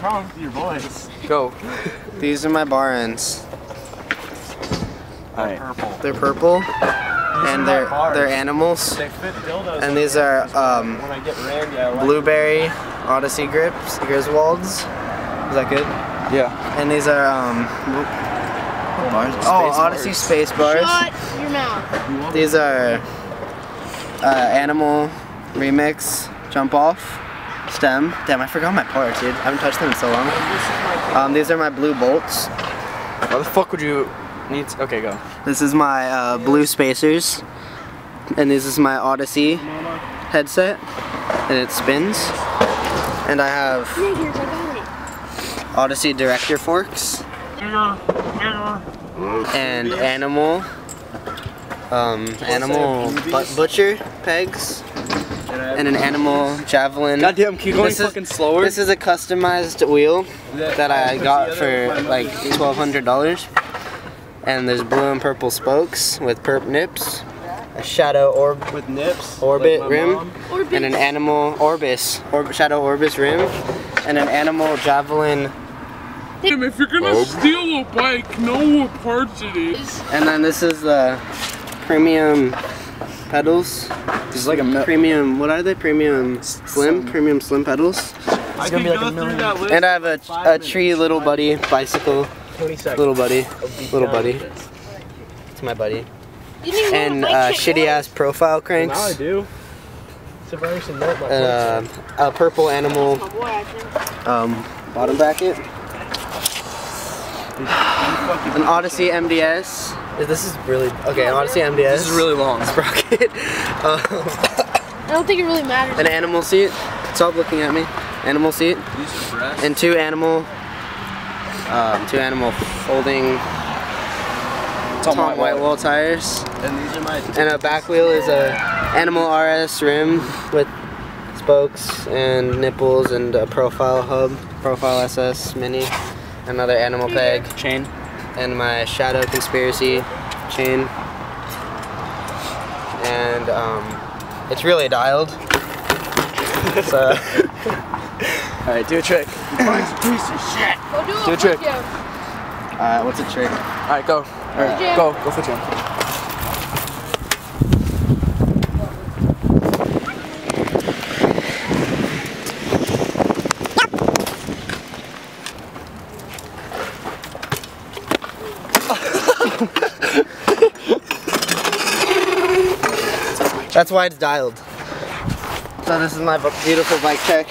What's wrong with your boys? Go. These are my bar ends. They're purple. They're purple, and they're animals. They fit dildos. And these are when I get Randy, I like blueberry Odyssey grips, Griswolds. Is that good? Yeah. And these are Bars? Odyssey Space Bars. Shut your mouth. These are Animal Remix Jump Off Stem. Damn, I forgot my parts, dude. I haven't touched them in so long. These are my blue bolts. Why the fuck would you need? Okay, go. This is my blue spacers, and this is my Odyssey headset, and it spins. And I have Odyssey director forks and animal butcher pegs and an animal javelin. Goddamn, keep going fucking slower. This is a customized wheel that I got for like $1,200. And there's blue and purple spokes with perp nips, a shadow with nips, orbit like rim, and an animal shadow orbis rim, and an animal javelin. If you're gonna steal a bike, know what parts it is. And then this is the premium pedals. This is like a premium. What are they? Premium slim pedals. I can go through that list. And I have a tree little buddy bicycle. 20 seconds. Little buddy. It's my buddy. And shitty ass profile cranks. Now I do. A purple animal bottom bracket. An Odyssey MDS. This is really okay. An Odyssey MDS. This is really long. Sprocket. I don't think it really matters. An animal seat. Stop looking at me. Animal seat. And two animal folding Tom white wall tires. And these are my. And a back wheel is a animal RS rim with spokes and nipples and a profile hub, profile SS mini. Another animal peg Chain. and my Shadow Conspiracy chain. And it's really dialed. So Alright, do a trick. Piece of shit. Do a trick. what's a trick? Alright, go. Go for jump. That's why it's dialed. So this is my beautiful bike check.